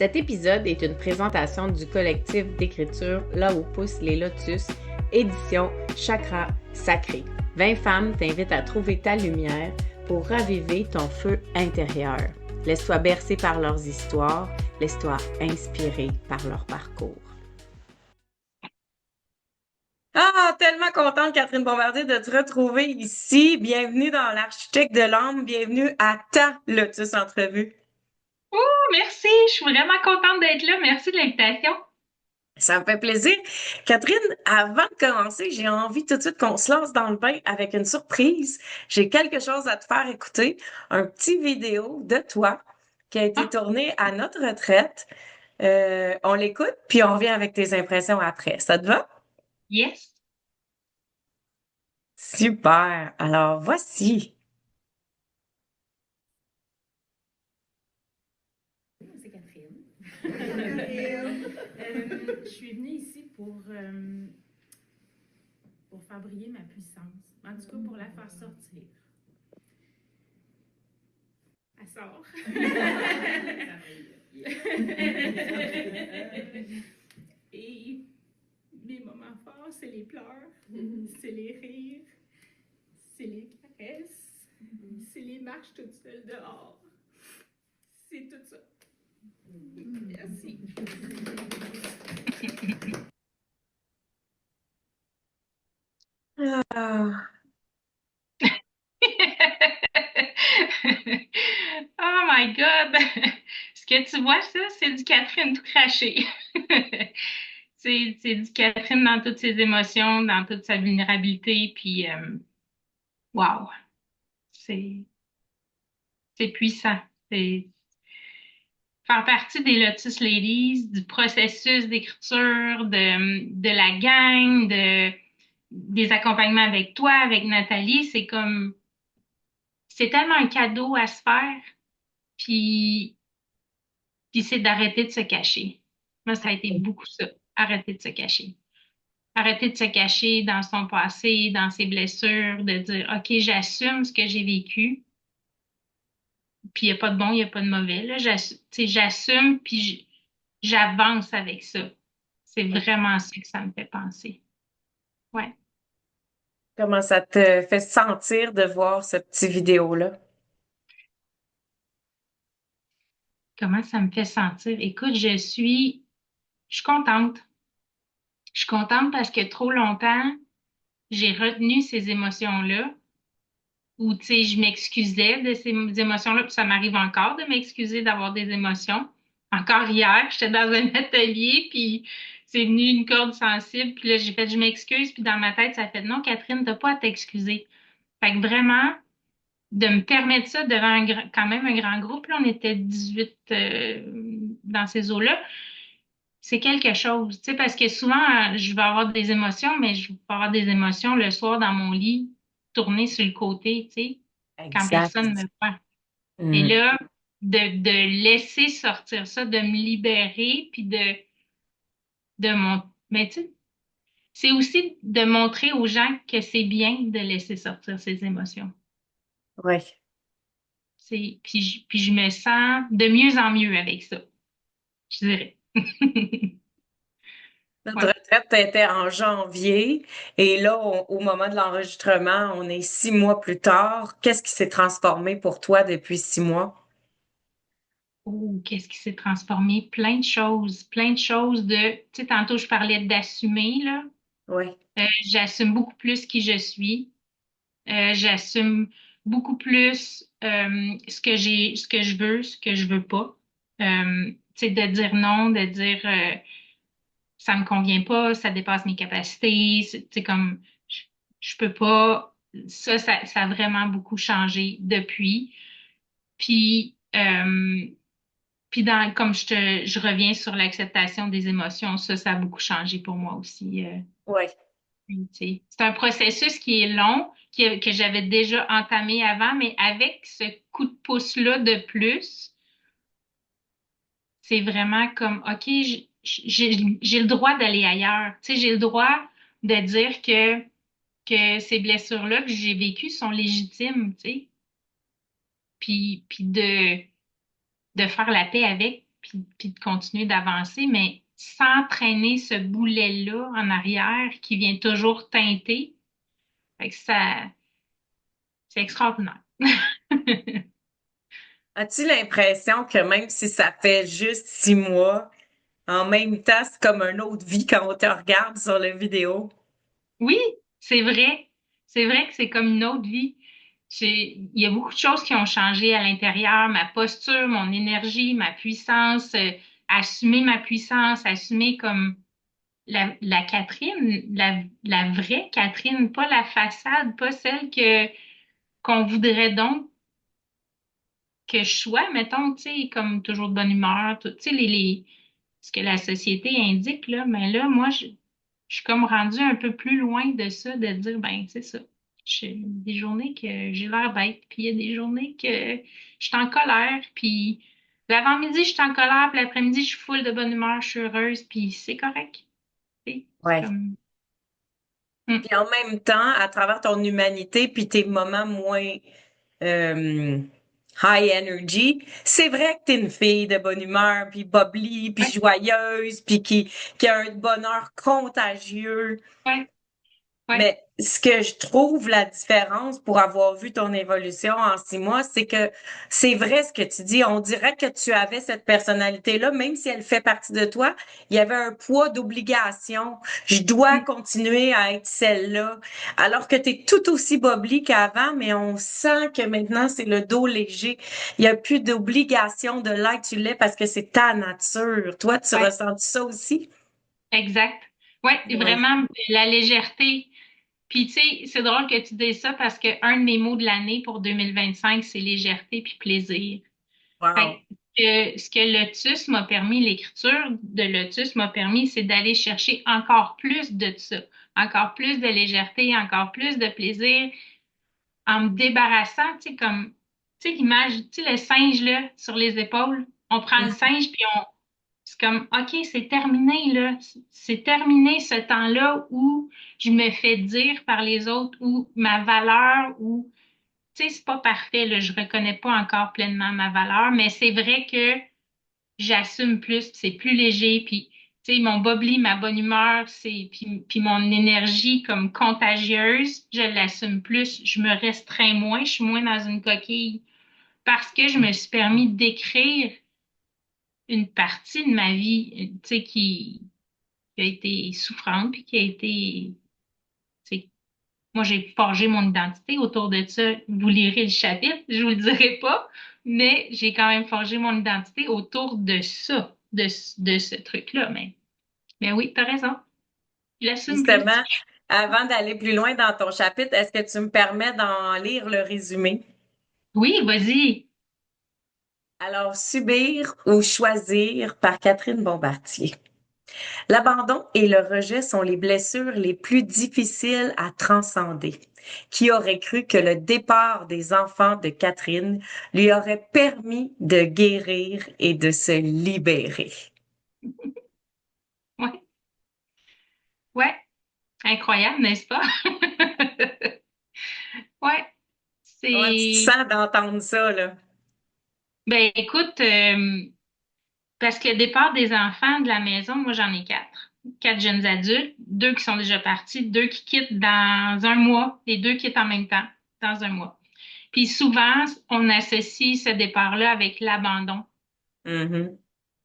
Cet épisode est une présentation du collectif d'écriture Là où poussent les lotus, édition Chakra Sacré. 20 femmes t'invitent à trouver ta lumière pour raviver ton feu intérieur. Laisse-toi bercer par leurs histoires, laisse-toi inspirer par leur parcours. Ah, tellement contente, Catherine Bombardier, de te retrouver ici. Bienvenue dans l'Architecte de l'âme. Bienvenue à ta Lotus Entrevue. Oh, merci, je suis vraiment contente d'être là. Merci de l'invitation. Ça me fait plaisir. Catherine, avant de commencer, j'ai envie tout de suite qu'on se lance dans le bain avec une surprise. J'ai quelque chose à te faire écouter, un petit vidéo de toi qui a été Ah, tourné à notre retraite. On l'écoute, puis on revient avec tes impressions après. Ça te va? yes. Super. Alors, voici. C'est Catherine. Je suis venue ici pour faire briller ma puissance. En tout cas, pour la faire sortir. Elle sort. Et mes moments forts, c'est les pleurs, c'est les rires, c'est les caresses, c'est les marches toutes seules dehors. C'est tout ça. Merci. Ah, Oh my God! Ce que tu vois, ça, c'est du Catherine tout craché. C'est du Catherine dans toutes ses émotions, dans toute sa vulnérabilité, puis wow, c'est c'est puissant. C'est faire partie des Lotus Ladies, du processus d'écriture, de la gang, des accompagnements avec toi, avec Nathalie, c'est tellement un cadeau à se faire, puis, puis c'est d'arrêter de se cacher. Moi, ça a été beaucoup ça, arrêter de se cacher. Arrêter de se cacher dans son passé, dans ses blessures, de dire, OK, j'assume ce que j'ai vécu, puis il n'y a pas de bon, il n'y a pas de mauvais, là. J'assume, puis j'avance avec ça. C'est vraiment ça que ça me fait penser. Ouais. comment ça te fait sentir de voir ce petit vidéo-là? Comment ça me fait sentir? Écoute, je suis contente. Je suis contente parce que trop longtemps, j'ai retenu ces émotions-là ou, tu sais, je m'excusais de ces émotions-là, puis ça m'arrive encore de m'excuser d'avoir des émotions. Encore hier, j'étais dans un atelier, puis c'est venu une corde sensible, puis là, j'ai fait, je m'excuse, puis dans ma tête, ça fait, non, Catherine, t'as pas à t'excuser. Fait que vraiment, de me permettre ça devant quand même un grand groupe, là, on était 18 dans ces eaux-là, c'est quelque chose, tu sais, parce que souvent, je vais avoir des émotions, mais je vais avoir des émotions le soir dans mon lit, tournées sur le côté, tu sais, quand personne Exact. me voit. Et Hmm. là, de laisser sortir ça, de me libérer, puis de mon... Mais tu sais, c'est aussi de montrer aux gens que c'est bien de laisser sortir ses émotions. Ouais. Puis je me sens de mieux en mieux avec ça, je dirais. Notre Ouais. retraite était en janvier et là, au moment de l'enregistrement, on est 6 mois plus tard. Qu'est-ce qui s'est transformé pour toi depuis 6 mois? Oh, qu'est-ce qui s'est transformé? Plein de choses de, tu sais, tantôt je parlais d'assumer, là. Oui, J'assume beaucoup plus qui je suis. J'assume beaucoup plus ce que je veux, ce que je veux pas. Tu sais, de dire non, de dire ça me convient pas, ça dépasse mes capacités, c'est comme je, je peux pas. Ça a vraiment beaucoup changé depuis. Puis, comme je reviens sur l'acceptation des émotions, ça a beaucoup changé pour moi aussi. oui. Tu sais. C'est un processus qui est long, que j'avais déjà entamé avant, mais avec ce coup de pouce-là de plus, c'est vraiment comme, OK, j'ai le droit d'aller ailleurs. Tu sais, j'ai le droit de dire que ces blessures-là que j'ai vécues sont légitimes, tu sais, puis de faire la paix avec, puis puis de continuer d'avancer, mais sans traîner ce boulet-là en arrière qui vient toujours teinter. Fait que c'est extraordinaire. As-tu l'impression que même si ça fait juste 6 mois, en même temps, c'est comme une autre vie quand on te regarde sur la vidéo? Oui, c'est vrai. C'est vrai que c'est comme une autre vie. Il y a beaucoup de choses qui ont changé à l'intérieur, ma posture, mon énergie, ma puissance, assumer ma puissance, assumer comme la Catherine, la vraie Catherine, pas la façade, pas celle qu'on voudrait donc que je sois, mettons, tu sais, comme toujours de bonne humeur, tu sais, ce que la société indique, là, mais là, moi, je suis comme rendue un peu plus loin de ça, de dire, ben, c'est ça. J'ai des journées que j'ai l'air bête, puis il y a des journées que je suis en colère, puis l'avant-midi, je suis en colère, puis l'après-midi, je suis full de bonne humeur, je suis heureuse, puis c'est correct. Tu sais, c'est Ouais. comme... Puis en même temps, à travers ton humanité, puis tes moments moins euh, high energy, c'est vrai que t'es une fille de bonne humeur, puis bubbly, puis Ouais, joyeuse, puis qui a un bonheur contagieux. ouais, ouais. Mais ce que je trouve la différence pour avoir vu ton évolution en 6 mois, c'est que c'est vrai ce que tu dis. On dirait que tu avais cette personnalité-là, même si elle fait partie de toi, il y avait un poids d'obligation. Je dois Mm. continuer à être celle-là. Alors que tu es tout aussi bubbly qu'avant, mais on sent que maintenant c'est le dos léger. Il y a plus d'obligation de l'être, tu l'es parce que c'est ta nature. Toi, tu Ouais, ressens ça aussi? exact. Ouais, Ouais. vraiment, la légèreté. Puis, tu sais, c'est drôle que tu dises ça parce que un de mes mots de l'année pour 2025, c'est légèreté puis plaisir. Wow. Fait que ce que Lotus m'a permis, l'écriture de Lotus m'a permis, c'est d'aller chercher encore plus de ça, encore plus de légèreté, encore plus de plaisir, en me débarrassant, tu sais, comme, tu sais, l'image, tu sais, le singe, là, sur les épaules. On prend le singe, puis c'est comme, OK, c'est terminé, là. C'est terminé ce temps-là où je me fais dire par les autres, où ma valeur, où, tu sais, c'est pas parfait, là. Je reconnais pas encore pleinement ma valeur, mais c'est vrai que j'assume plus, c'est plus léger, puis, tu sais, mon bobli, ma bonne humeur, puis mon énergie comme contagieuse, je l'assume plus. Je me restreins moins, je suis moins dans une coquille parce que je me suis permis d'écrire une partie de ma vie, tu sais, qui a été souffrante, puis qui a été, tu sais, moi, j'ai forgé mon identité autour de ça. Vous lirez le chapitre, je vous le dirai pas, mais j'ai quand même forgé mon identité autour de ça, de ce truc-là. Mais oui, t'as raison. Je l'assume plus. Justement, avant d'aller plus loin dans ton chapitre, est-ce que tu me permets d'en lire le résumé? Oui, vas-y. Alors, Subir ou choisir par Catherine Bombardier. L'abandon et le rejet sont les blessures les plus difficiles à transcender. Qui aurait cru que le départ des enfants de Catherine lui aurait permis de guérir et de se libérer? Ouais, ouais. Incroyable, n'est-ce pas? Ouais, Comment tu te c'est... sens d'entendre ça, là? Ben écoute, parce que le départ des enfants de la maison, moi j'en ai quatre. Quatre jeunes adultes, deux qui sont déjà partis, deux qui quittent dans un mois, les deux quittent en même temps, dans un mois. Puis souvent, on associe ce départ-là avec l'abandon. Mhm.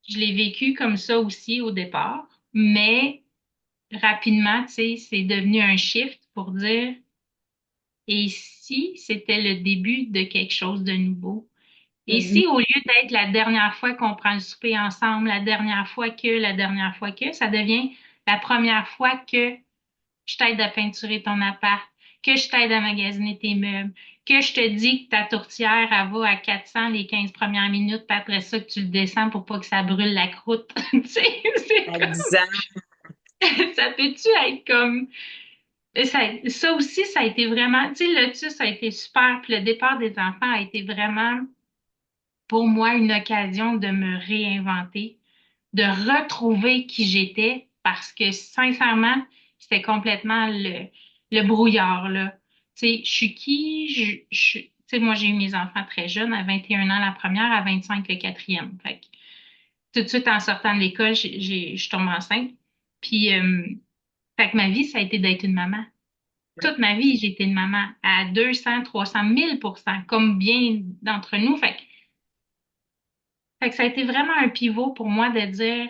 Je l'ai vécu comme ça aussi au départ, mais rapidement, tu sais, c'est devenu un shift pour dire, et si c'était le début de quelque chose de nouveau? Et Mhm. si au lieu d'être la dernière fois qu'on prend le souper ensemble, la dernière fois que, ça devient la première fois que je t'aide à peinturer ton appart, que je t'aide à magasiner tes meubles, que je te dis que ta tourtière, elle va à 400 les 15 premières minutes, puis après ça, que tu le descends pour pas que ça brûle la croûte. Tu sais, c'est comme, Exact. ça peut-tu être comme, ça aussi, ça a été vraiment, tu sais, le Lotus, ça a été super, puis le départ des enfants a été vraiment, pour moi, une occasion de me réinventer, de retrouver qui j'étais, parce que sincèrement, c'était complètement le brouillard, là. Tu sais, je suis qui? Tu sais, moi, j'ai eu mes enfants très jeunes, à 21 ans la première, à 25 le quatrième. Fait que, tout de suite en sortant de l'école, je suis tombée enceinte. Puis, fait que ma vie, ça a été d'être une maman. Toute ma vie, j'ai été une maman à 200, 300, 1000%, comme bien d'entre nous. Fait que ça a été vraiment un pivot pour moi de dire,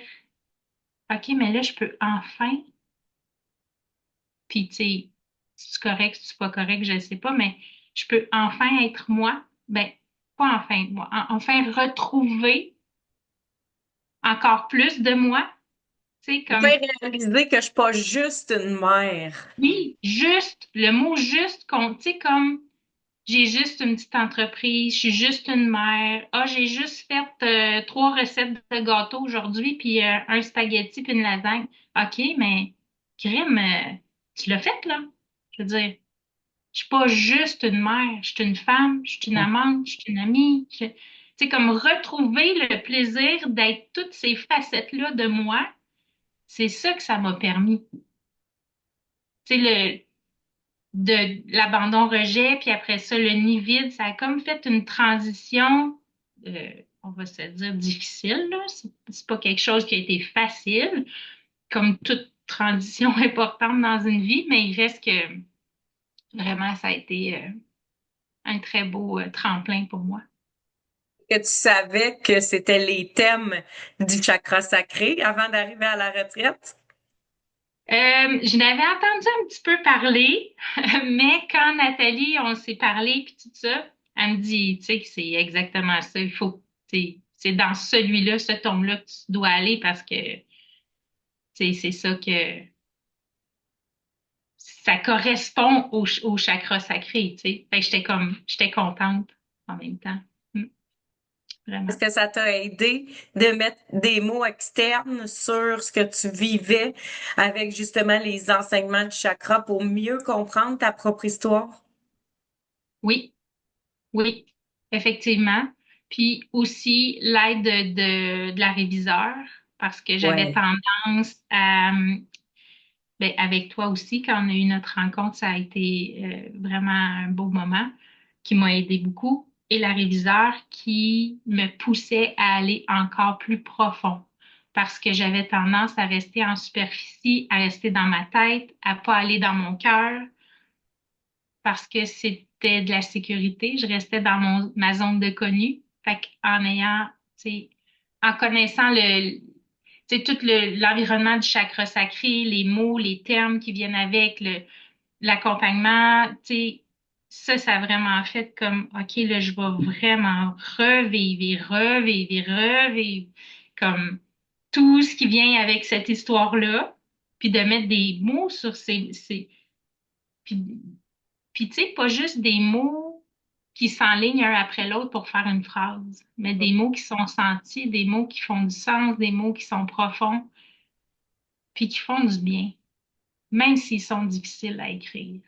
OK, mais là, je peux enfin, puis tu sais, si c'est correct, si c'est pas correct, je ne sais pas, mais je peux enfin être moi. Ben, pas enfin être moi, enfin retrouver encore plus de moi. Tu sais, Enfin, comme, réaliser que je suis pas juste une mère. oui, juste, le mot juste, tu sais, comme, j'ai juste une petite entreprise, je suis juste une mère. Ah, j'ai juste fait 3 recettes de gâteau aujourd'hui, puis un spaghetti, puis une lasagne. OK, mais crime, tu l'as fait, là. Je veux dire, je suis pas juste une mère, je suis une femme, je suis une amante, je suis une amie. Tu sais, comme retrouver le plaisir d'être toutes ces facettes-là de moi, c'est ça que ça m'a permis. Tu sais, de l'abandon-rejet, puis après ça, le nid vide, ça a comme fait une transition, on va se dire difficile, là. C'est pas quelque chose qui a été facile, comme toute transition importante dans une vie, mais il reste que vraiment, ça a été un très beau tremplin pour moi. Que tu savais que c'était les thèmes du chakra sacré avant d'arriver à la retraite? Je n'avais entendu un petit peu parler, mais quand Nathalie, on s'est parlé, puis tout ça, elle me dit, tu sais, que c'est exactement ça. Il faut, c'est dans celui-là, ce tome-là que tu dois aller parce que, tu sais, c'est ça que ça correspond au chakra sacré, tu sais. Fait que j'étais contente en même temps. Mm, Est-ce vraiment. que ça t'a aidé de mettre des mots externes sur ce que tu vivais avec justement les enseignements du chakra pour mieux comprendre ta propre histoire? Oui, oui, effectivement. Puis aussi l'aide de la réviseure, parce que j'avais Ouais. tendance à, ben, avec toi aussi, quand on a eu notre rencontre, ça a été vraiment un beau moment qui m'a aidé beaucoup. Et la réviseure qui me poussait à aller encore plus profond, parce que j'avais tendance à rester en superficie, à rester dans ma tête, à pas aller dans mon cœur, parce que c'était de la sécurité. Je restais dans ma zone de connu. Fait qu'en ayant, tu sais, en connaissant tu sais, tout l'environnement du chakra sacré, les mots, les termes qui viennent avec, l'accompagnement, tu sais, ça a vraiment fait comme, OK, là, je vais vraiment revivre et revivre et revivre comme tout ce qui vient avec cette histoire-là, puis de mettre des mots sur puis puis, tu sais, pas juste des mots qui s'enlignent un après l'autre pour faire une phrase, mais des mots qui sont sentis, des mots qui font du sens, des mots qui sont profonds, puis qui font du bien, même s'ils sont difficiles à écrire.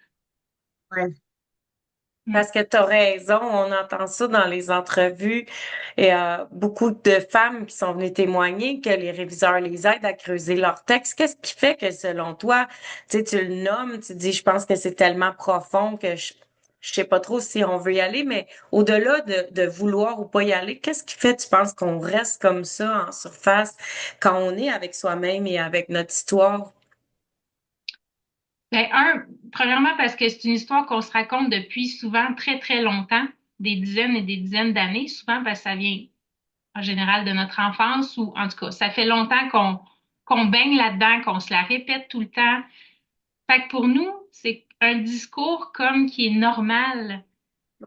Ouais. Mm. Parce que tu as raison, on entend ça dans les entrevues et beaucoup de femmes qui sont venues témoigner que les réviseurs les aident à creuser leur texte. Qu'est-ce qui fait que selon toi, tu sais, tu le nommes, tu dis, je pense que c'est tellement profond que je sais pas trop si on veut y aller, mais au-delà de vouloir ou pas y aller, qu'est-ce qui fait, tu penses, qu'on reste comme ça en surface quand on est avec soi-même et avec notre histoire? Ben, premièrement parce que c'est une histoire qu'on se raconte depuis souvent très, très longtemps, des dizaines et des dizaines d'années, souvent parce que ça vient en général de notre enfance ou en tout cas, ça fait longtemps qu'on baigne là-dedans, qu'on se la répète tout le temps. Fait que pour nous, c'est un discours comme qui est normal.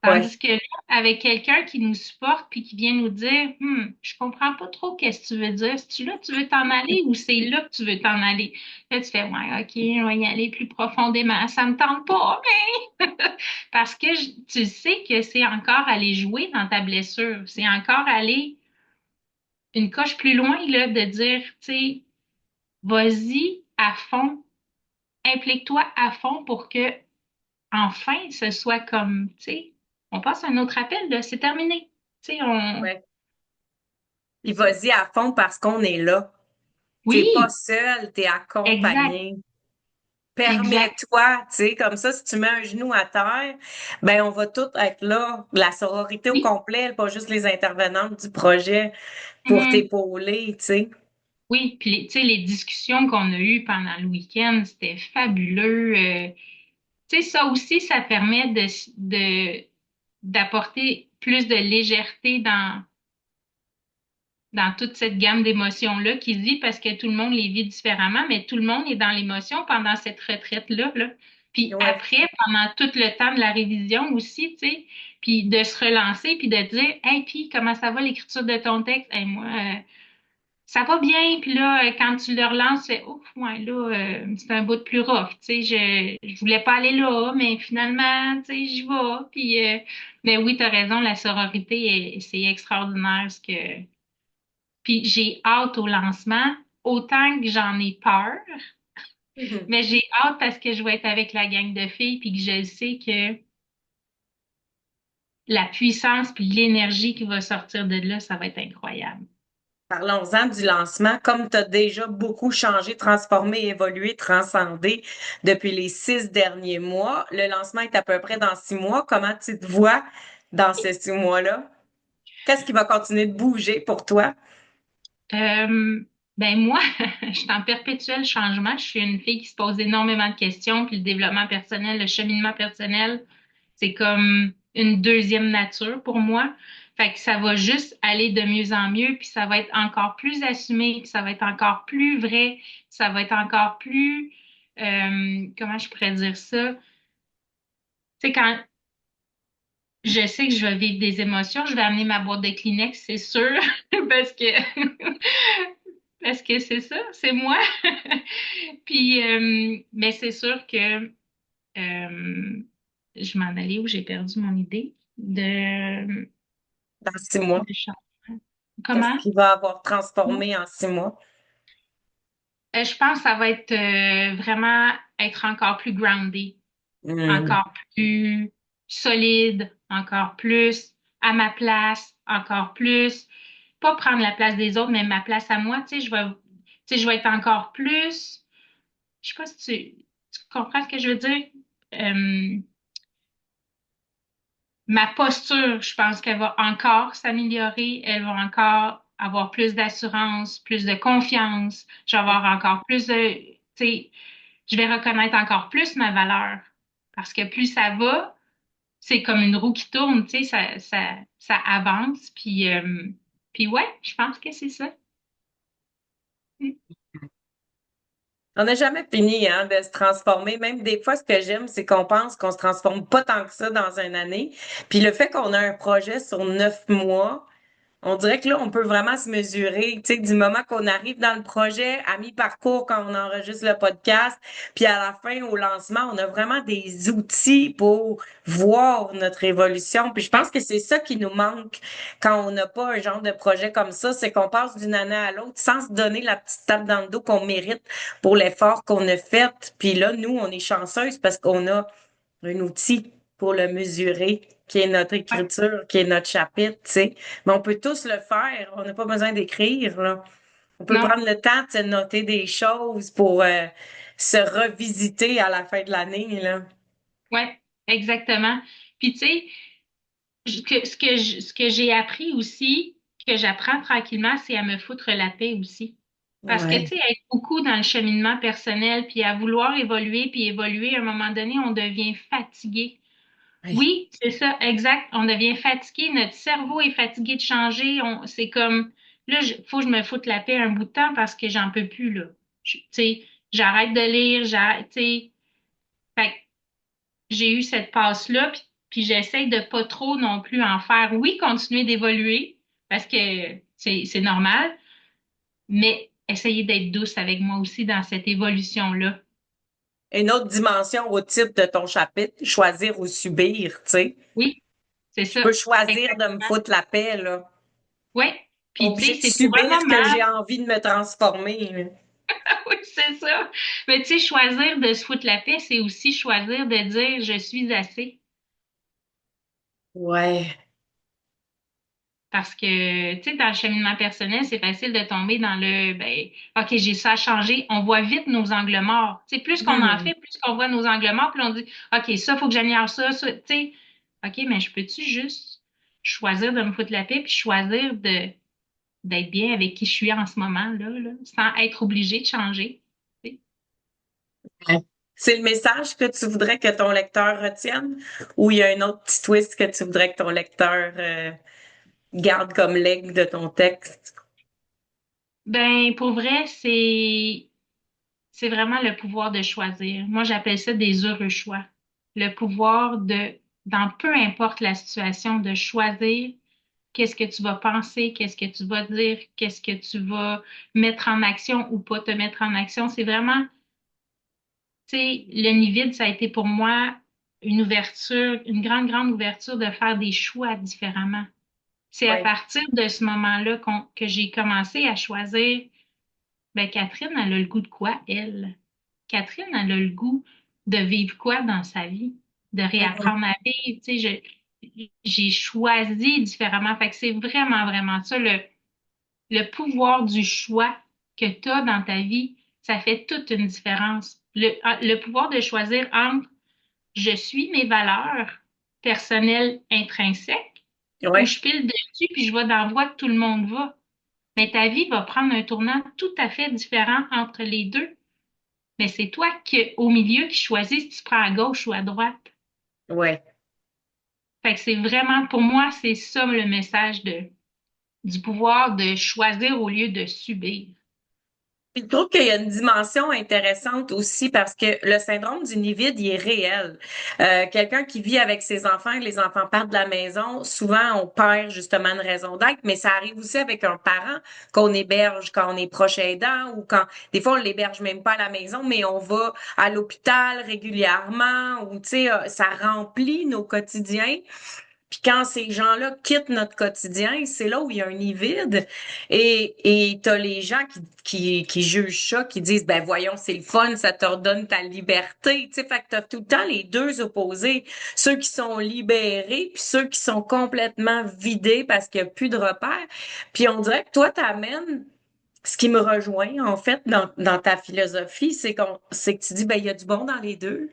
Ouais. Tandis que là, avec quelqu'un qui nous supporte puis qui vient nous dire, je comprends pas trop qu'est-ce que tu veux dire. C'est-tu là que tu veux t'en aller ou c'est là que tu veux t'en aller? Là, tu fais, ouais, OK, on va y aller plus profondément. Ça me tente pas, mais parce que tu sais que c'est encore aller jouer dans ta blessure. C'est encore aller une coche plus loin, là, de dire, tu sais, vas-y à fond, implique-toi à fond pour que enfin ce soit comme, tu sais, on passe à un autre appel, là, c'est terminé. Tu sais, Ouais. c'est Puis ça. vas-y à fond parce qu'on est là. T'es pas Oui, seul, t'es exact. accompagné. Exact. permets-toi, tu sais, comme ça, si tu mets un genou à terre, ben on va tous être là, la sororité au Oui. complet, pas juste les intervenantes du projet pour Mhm. t'épauler, tu sais. Oui, puis tu sais, les discussions qu'on a eues pendant le week-end, c'était fabuleux. Tu sais, ça aussi, ça permet d'apporter plus de légèreté dans toute cette gamme d'émotions-là qui se vit parce que tout le monde les vit différemment, mais tout le monde est dans l'émotion pendant cette retraite-là, là. Puis Ouais. après, pendant tout le temps de la révision aussi, tu sais, puis de se relancer, puis de dire, hey, puis comment ça va l'écriture de ton texte? Hey, moi, ça va bien, puis là, quand tu le relances, tu fais, ouf, ouais, là, c'est un bout de plus rough, tu sais, je voulais pas aller là, mais finalement, tu sais, j'y vais, puis, mais oui, t'as raison, la sororité, c'est extraordinaire, ce que puis j'ai hâte au lancement, autant que j'en ai peur, Mhm. mais j'ai hâte parce que je vais être avec la gang de filles puis que je sais que la puissance puis l'énergie qui va sortir de là, ça va être incroyable. Parlons-en du lancement. Comme tu as déjà beaucoup changé, transformé, évolué, transcendé depuis les 6 derniers mois, le lancement est à peu près dans 6 mois. Comment tu te vois dans ces 6 mois-là? Qu'est-ce qui va continuer de bouger pour toi? Euh, ben moi, je suis en perpétuel changement. Je suis une fille qui se pose énormément de questions, puis le développement personnel, le cheminement personnel, c'est comme une deuxième nature pour moi. Fait que ça va juste aller de mieux en mieux, puis ça va être encore plus assumé, puis ça va être encore plus vrai, ça va être encore plus, comment je pourrais dire ça? Tu sais, quand je sais que je vais vivre des émotions, je vais amener ma boîte de Kleenex, c'est sûr, parce que parce que c'est ça, c'est moi. Puis, mais c'est sûr que je m'en allais où j'ai perdu mon idée Dans 6 mois? de changement. Qu'est-ce Comment? qui va avoir transformé en 6 mois? Je pense que ça va être vraiment être encore plus grounded, Hmm. encore plus solide, encore plus à ma place, encore plus, pas prendre la place des autres, mais ma place à moi, tu sais, je vais être encore plus, je sais pas si tu comprends ce que je veux dire. Euh, Ma posture, je pense qu'elle va encore s'améliorer, elle va encore avoir plus d'assurance, plus de confiance, je vais avoir encore plus de, tu sais, je vais reconnaître encore plus ma valeur. Parce que plus ça va, c'est comme une roue qui tourne, tu sais, ça avance. Puis ouais, je pense que c'est ça. Mm. On n'a jamais fini, hein, de se transformer. Même des fois, ce que j'aime, c'est qu'on pense qu'on se transforme pas tant que ça dans une année. Puis le fait qu'on a un projet sur 9 mois, on dirait que là, on peut vraiment se mesurer, tu sais, du moment qu'on arrive dans le projet, à mi-parcours, quand on enregistre le podcast, puis à la fin, au lancement, on a vraiment des outils pour voir notre évolution. Puis je pense que c'est ça qui nous manque quand on n'a pas un genre de projet comme ça, c'est qu'on passe d'une année à l'autre sans se donner la petite tape dans le dos qu'on mérite pour l'effort qu'on a fait. Puis là, nous, on est chanceuse parce qu'on a un outil pour le mesurer, qui est notre Ouais. écriture, qui est notre chapitre, tu sais. Mais on peut tous le faire. On n'a pas besoin d'écrire, là. On peut Non, prendre le temps de se noter des choses pour se revisiter à la fin de l'année, là. ouais, exactement. Puis tu sais, ce que j'ai appris aussi, que j'apprends tranquillement, c'est à me foutre la paix aussi. Parce que, tu Ouais. sais, être beaucoup dans le cheminement personnel, puis à vouloir évoluer, puis évoluer, à un moment donné, on devient fatigué. Ouais. Oui, c'est ça, exact. On devient fatigué, notre cerveau est fatigué de changer. C'est comme, là, faut que je me foute la paix un bout de temps parce que j'en peux plus, là. Tu sais, j'arrête de lire, j'arrête, tu sais. Fait que j'ai eu cette passe-là, puis j'essaye de pas trop non plus en faire. Oui, continuer d'évoluer parce que c'est normal, mais essayer d'être douce avec moi aussi dans cette évolution-là. Une autre dimension au titre de ton chapitre, choisir ou subir, tu sais. Oui, c'est Je peux ça. choisir de me Exactement. foutre la paix, là. Oui. Pas Puis, tu obligé sais, de c'est pour un subir que moment. j'ai envie de me transformer, là. Oui, c'est ça. Mais tu sais, choisir de se foutre la paix, c'est aussi choisir de dire je suis assez. Ouais. Parce que, tu sais, dans le cheminement personnel, c'est facile de tomber dans OK, j'ai ça à changer. On voit vite nos angles morts. Tu sais, plus qu'on en Hmm. fait, plus qu'on voit nos angles morts, puis on dit, OK, ça, faut que j'améliore ça, tu sais. OK, mais je peux-tu juste choisir de me foutre la paix, puis choisir d'être bien avec qui je suis en ce moment, là, sans être obligé de changer. Tu sais. Ouais. C'est le message que tu voudrais que ton lecteur retienne ou il y a un autre petit twist que tu voudrais que ton lecteur garde comme legs de ton texte? Ben, pour vrai, c'est vraiment le pouvoir de choisir. Moi, j'appelle ça des heureux choix. Le pouvoir dans peu importe la situation, de choisir qu'est-ce que tu vas penser, qu'est-ce que tu vas dire, qu'est-ce que tu vas mettre en action ou pas te mettre en action. C'est vraiment, tu sais, le nid vide, ça a été pour moi une ouverture, une grande, grande ouverture de faire des choix différemment. C'est à Oui. partir de ce moment-là que j'ai commencé à choisir, ben Catherine, elle a le goût de quoi, elle? Catherine, elle a le goût de vivre quoi dans sa vie? De réapprendre à vivre. Tu sais, j'ai choisi différemment. Fait que c'est vraiment, vraiment ça, le pouvoir du choix que tu as dans ta vie, ça fait toute une différence. Le pouvoir de choisir entre je suis mes valeurs personnelles intrinsèques ou Oui. je pile dessus puis je vais dans la voie que tout le monde va. Mais ta vie va prendre un tournant tout à fait différent entre les deux. Mais c'est toi qui, au milieu, qui choisis si tu prends à gauche ou à droite. Ouais. Fait que c'est vraiment, pour moi, c'est ça le message du pouvoir de choisir au lieu de subir. Puis je trouve qu'il y a une dimension intéressante aussi parce que le syndrome du nid vide, il est réel. Quelqu'un qui vit avec ses enfants, que les enfants partent de la maison, souvent on perd justement une raison d'être, mais ça arrive aussi avec un parent qu'on héberge quand on est proche aidant ou quand des fois on l'héberge même pas à la maison, mais on va à l'hôpital régulièrement ou tu sais, ça remplit nos quotidiens. Puis quand ces gens-là quittent notre quotidien, c'est là où il y a un nid vide. Et t'as les gens qui jugent ça, qui disent, ben voyons, c'est le fun, ça te redonne ta liberté. Tu sais, fait que t'as tout le temps les deux opposés. Ceux qui sont libérés, puis ceux qui sont complètement vidés parce qu'il n'y a plus de repères. Puis on dirait que toi, t'amènes ce qui me rejoint, en fait, dans ta philosophie, c'est que tu dis, ben, il y a du bon dans les deux.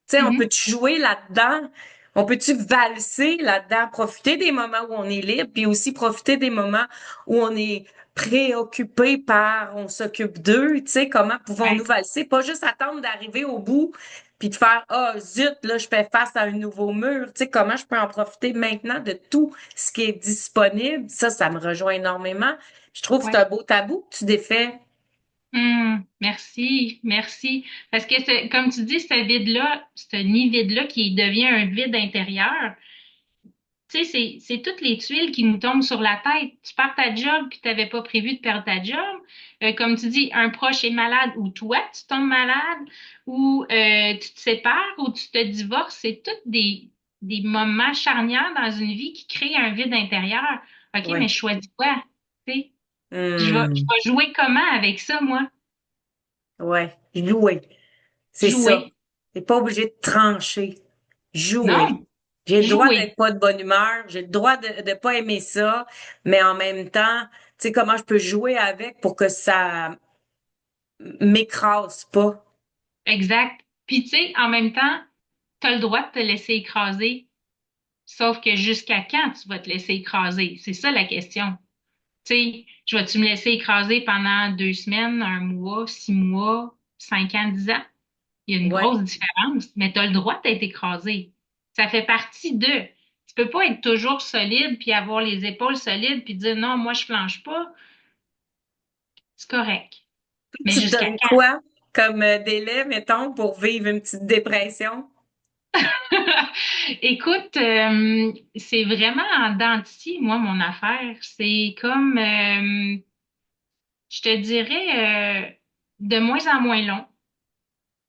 Tu sais, on Mhm. peut-tu jouer là-dedans? On peut-tu valser là-dedans, profiter des moments où on est libre, puis aussi profiter des moments où on est préoccupé par, on s'occupe d'eux, tu sais, comment pouvons-nous Ouais, valser? Pas juste attendre d'arriver au bout, puis de faire, ah, zut, là, je fais face à un nouveau mur, tu sais, comment je peux en profiter maintenant de tout ce qui est disponible? Ça me rejoint énormément. Je trouve que c'est ouais. un beau tabou que tu défais. Merci, merci. Parce que comme tu dis, ce vide-là, ce nid vide-là qui devient un vide intérieur, tu sais, c'est toutes les tuiles qui nous tombent sur la tête. Tu perds ta job puis tu n'avais pas prévu de perdre ta job. Comme tu dis, un proche est malade ou toi, tu tombes malade ou tu te sépares ou tu te divorces. C'est toutes des moments charnières dans une vie qui créent un vide intérieur. OK, mais Ouais. je choisis quoi? Tu sais, je Hum, vais jouer comment avec ça, moi? ouais. Jouer. C'est ça. Jouer. T'es pas obligé de trancher. Jouer. Non, J'ai le droit jouer. d'être pas de bonne humeur, j'ai le droit de pas aimer ça, mais en même temps, tu sais, comment je peux jouer avec pour que ça m'écrase pas. Exact. Puis, tu sais, en même temps, tu as le droit de te laisser écraser. Sauf que jusqu'à quand tu vas te laisser écraser? C'est ça la question. Tu sais, tu me laisser écraser pendant 2 semaines, un mois, 6 mois, 5 ans, 10 ans? Il y a une Ouais, grosse différence, mais tu as le droit d'être écrasé. Ça fait partie de. Tu peux pas être toujours solide puis avoir les épaules solides puis dire non, moi je flanche pas. C'est correct. Mais tu te jusqu'à donnes quoi comme délai, mettons, pour vivre une petite dépression? Écoute, c'est vraiment en dents de scie, moi, mon affaire. C'est comme, je te dirais, de moins en moins long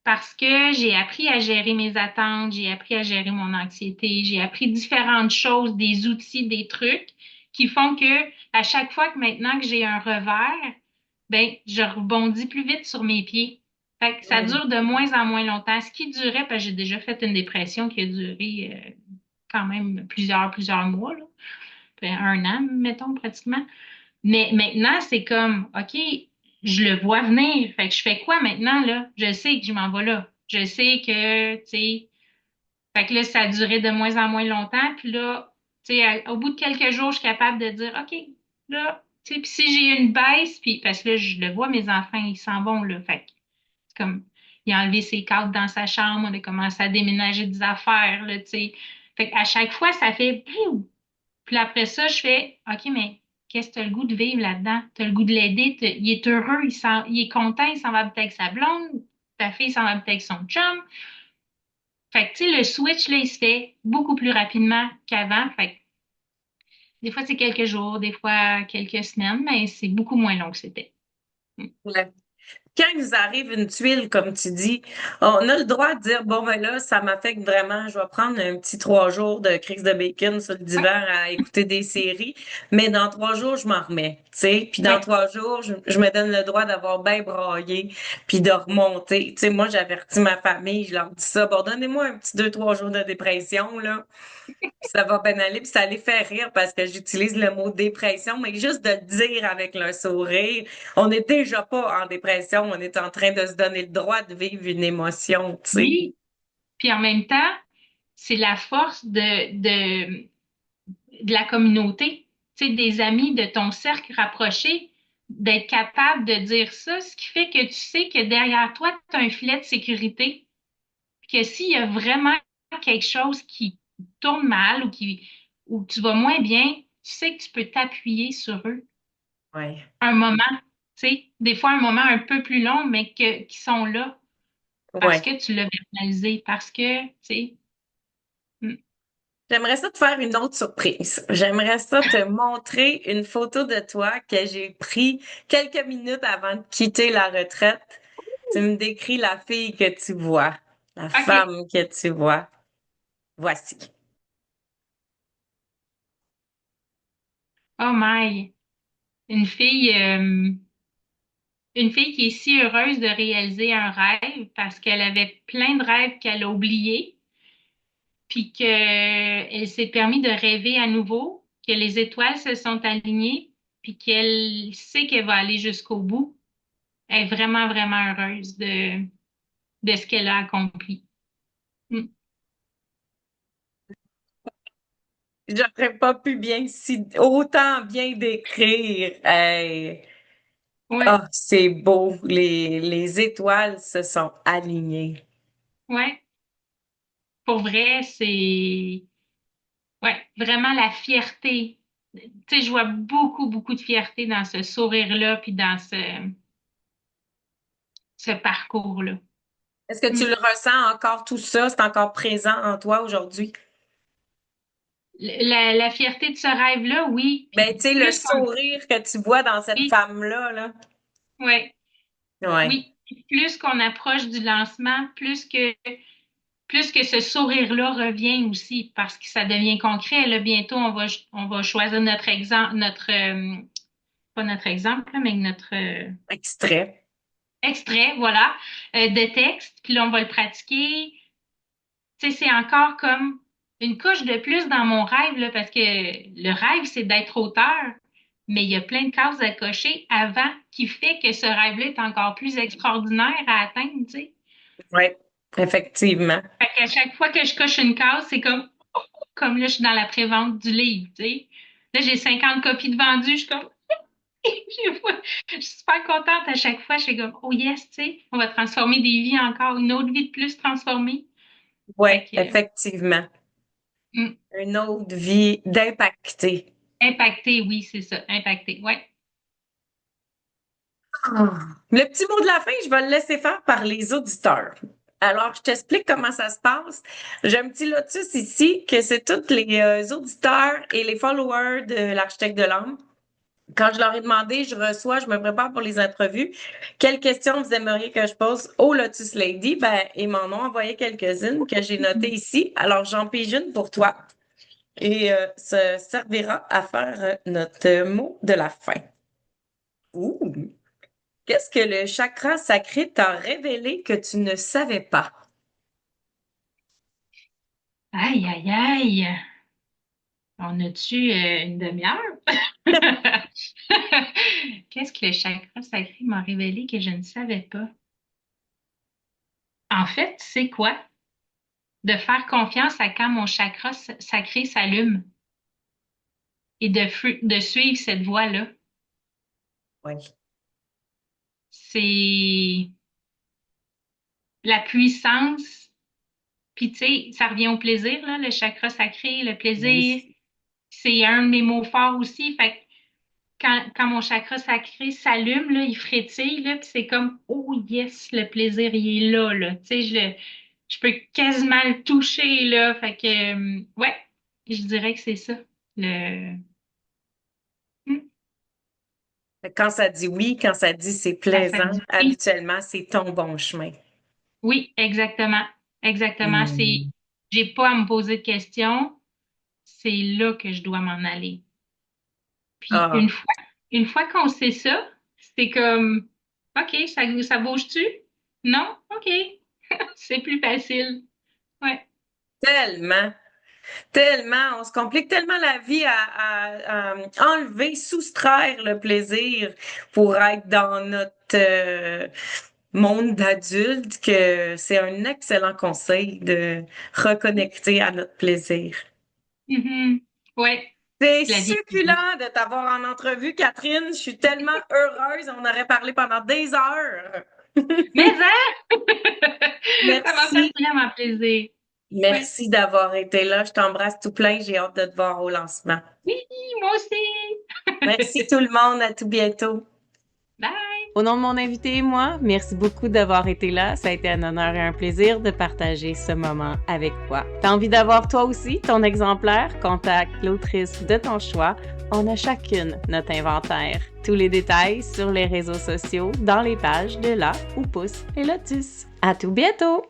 parce que j'ai appris à gérer mes attentes, j'ai appris à gérer mon anxiété, j'ai appris différentes choses, des outils, des trucs qui font que à chaque fois que maintenant que j'ai un revers, ben, je rebondis plus vite sur mes pieds. Fait que ça Mm. dure de moins en moins longtemps. Ce qui durait, parce que j'ai déjà fait une dépression qui a duré quand même plusieurs mois, là. fait 1 an, mettons, pratiquement. Mais maintenant, c'est comme, OK, je le vois venir. Fait que je fais quoi maintenant, là? Je sais que je m'en vais là. Je sais que, tu sais, fait que là, ça a duré de moins en moins longtemps. Puis là, tu sais, au bout de quelques jours, je suis capable de dire, OK, là, tu sais, puis si j'ai une baisse, puis parce que là, je le vois, mes enfants, ils s'en vont, là. Fait que c'est comme, il a enlevé ses cadres dans sa chambre, on a commencé à déménager des affaires, là, tu sais. Fait qu'à chaque fois, ça fait, puis après ça, je fais, OK, mais qu'est-ce que tu as le goût de vivre là-dedans? Tu as le goût de l'aider, il est heureux, il est content, il s'en va habiter avec sa blonde, ta fille s'en va habiter avec son chum. Fait que, tu sais, le switch, là, il se fait beaucoup plus rapidement qu'avant. Fait que, des fois, c'est quelques jours, des fois, quelques semaines, mais c'est beaucoup moins long que c'était. Ouais. Quand il nous arrive une tuile, comme tu dis, on a le droit de dire, bon, ben là, ça m'affecte vraiment. Je vais prendre un petit 3 jours de crise de bacon sur le divan Ouais, à écouter des séries, mais dans 3 jours, je m'en remets, tu sais. Puis dans ouais, 3 jours, je me donne le droit d'avoir bien braillé, puis de remonter. Tu sais, moi, j'avertis ma famille, je leur dis ça, bon, donnez-moi un petit 2, 3 jours de dépression, là. Puis ça va bien aller, puis ça les fait rire parce que j'utilise le mot dépression, mais juste de le dire avec le sourire, on n'est déjà pas en dépression, on est en train de se donner le droit de vivre une émotion, tu sais. oui. Puis en même temps, c'est la force de la communauté, tu sais, des amis, de ton cercle rapproché, d'être capable de dire ça, ce qui fait que tu sais que derrière toi, tu as un filet de sécurité, puis que s'il y a vraiment quelque chose qui tourne mal ou que tu vas moins bien, tu sais que tu peux t'appuyer sur eux Ouais. un moment, tu sais, des fois un moment un peu plus long, mais qui sont là parce Ouais. que tu l'as verbalisé, parce que, tu sais, mm, J'aimerais ça te faire une autre surprise. J'aimerais ça te montrer une photo de toi que j'ai pris quelques minutes avant de quitter la retraite. Tu me décris la fille que tu vois, la OK, femme que tu vois. Voici. oh my, une fille, euh, une fille qui est si heureuse de réaliser un rêve parce qu'elle avait plein de rêves qu'elle a oubliés, puis qu'elle s'est permis de rêver à nouveau, que les étoiles se sont alignées, puis qu'elle sait qu'elle va aller jusqu'au bout. Elle est vraiment, vraiment heureuse de ce qu'elle a accompli. Mm. J'aurais pas pu autant bien décrire. Hey. Ouais, Ah, c'est beau. Les étoiles se sont alignées. ouais. Pour vrai, c'est ouais, vraiment la fierté. Tu sais, je vois beaucoup, beaucoup de fierté dans ce sourire-là, puis dans ce parcours-là. Est-ce que tu Mm. le ressens encore tout ça? C'est encore présent en toi aujourd'hui? La fierté de ce rêve-là, oui. Ben, Puis tu sais, le plus qu'on sourire que tu vois dans cette oui, femme-là, là. ouais, Ouais. oui. Puis plus qu'on approche du lancement, plus que ce sourire-là revient aussi, parce que ça devient concret. Là, bientôt, on va choisir notre exemple, pas notre exemple, là, mais notre Extrait. extrait, voilà, de texte. Puis là, on va le pratiquer. Tu sais, c'est encore comme une couche de plus dans mon rêve, là, parce que le rêve, c'est d'être auteur, mais il y a plein de cases à cocher avant qui fait que ce rêve-là est encore plus extraordinaire à atteindre, tu sais. Oui, effectivement. Fait qu'à chaque fois que je coche une case, c'est comme là, je suis dans la prévente du livre, tu sais. Là, j'ai 50 copies de vendues, je suis comme, je suis super contente à chaque fois, je suis comme, oh yes, tu sais, on va transformer des vies encore, une autre vie de plus transformée. Oui, Fait que, effectivement. mm. Une autre vie d'impacter. Impacté, oui, c'est ça. Impacté, ouais. Ah. Le petit mot de la fin, je vais le laisser faire par les auditeurs. Alors, je t'explique comment ça se passe. J'ai un petit lotus ici que c'est tous les auditeurs et les followers de l'architecte de l'âme. Quand je leur ai demandé, je me prépare pour les entrevues. Quelles questions vous aimeriez que je pose au Lotus Lady? Ben, ils m'en ont envoyé quelques-unes que j'ai notées ici. Alors, j'en pige une pour toi et ça servira à faire notre mot de la fin. Ouh! Qu'est-ce que le chakra sacré t'a révélé que tu ne savais pas? Aïe, aïe, aïe. On a-tu une demi-heure? Qu'est-ce que le chakra sacré m'a révélé que je ne savais pas? En fait, c'est quoi? De faire confiance à quand mon chakra sacré s'allume et de suivre cette voie-là. Oui. C'est la puissance. Puis, tu sais, ça revient au plaisir, là, le chakra sacré, le plaisir. Oui. C'est un de mes mots forts aussi. Fait que quand mon chakra sacré s'allume, là, il frétille, là, puis c'est comme, oh yes, le plaisir, il est là, là. Tu sais, je peux quasiment le toucher, là. Fait que, ouais, je dirais que c'est ça. Le... Hmm. Quand ça dit oui, quand ça dit c'est Ben, ça plaisant, dit oui. habituellement, c'est ton bon chemin. Oui, exactement. Exactement. Hmm. J'ai pas à me poser de questions. C'est là que je dois m'en aller. Puis Ah, une fois qu'on sait ça, c'est comme, OK, ça bouge-tu? Non? OK. C'est plus facile. Ouais. tellement, tellement. On se complique tellement la vie à enlever, soustraire le plaisir pour être dans notre monde d'adulte que c'est un excellent conseil de reconnecter à notre plaisir. Mhm. Ouais. C'est La vie est beau. succulent de t'avoir en entrevue, Catherine. Je suis tellement heureuse. On aurait parlé pendant des heures. Mais hein? Ça m'a fait Merci. vraiment plaisir. Ouais. Merci d'avoir été là. Je t'embrasse tout plein. J'ai hâte de te voir au lancement. Oui, moi Merci aussi. tout le monde. À tout bientôt. Bye. Au nom de mon invité et moi, merci beaucoup d'avoir été là. Ça a été un honneur et un plaisir de partager ce moment avec toi. T'as envie d'avoir toi aussi ton exemplaire? Contacte l'autrice de ton choix. On a chacune notre inventaire. Tous les détails sur les réseaux sociaux, dans les pages de Là où poussent les lotus. À tout bientôt!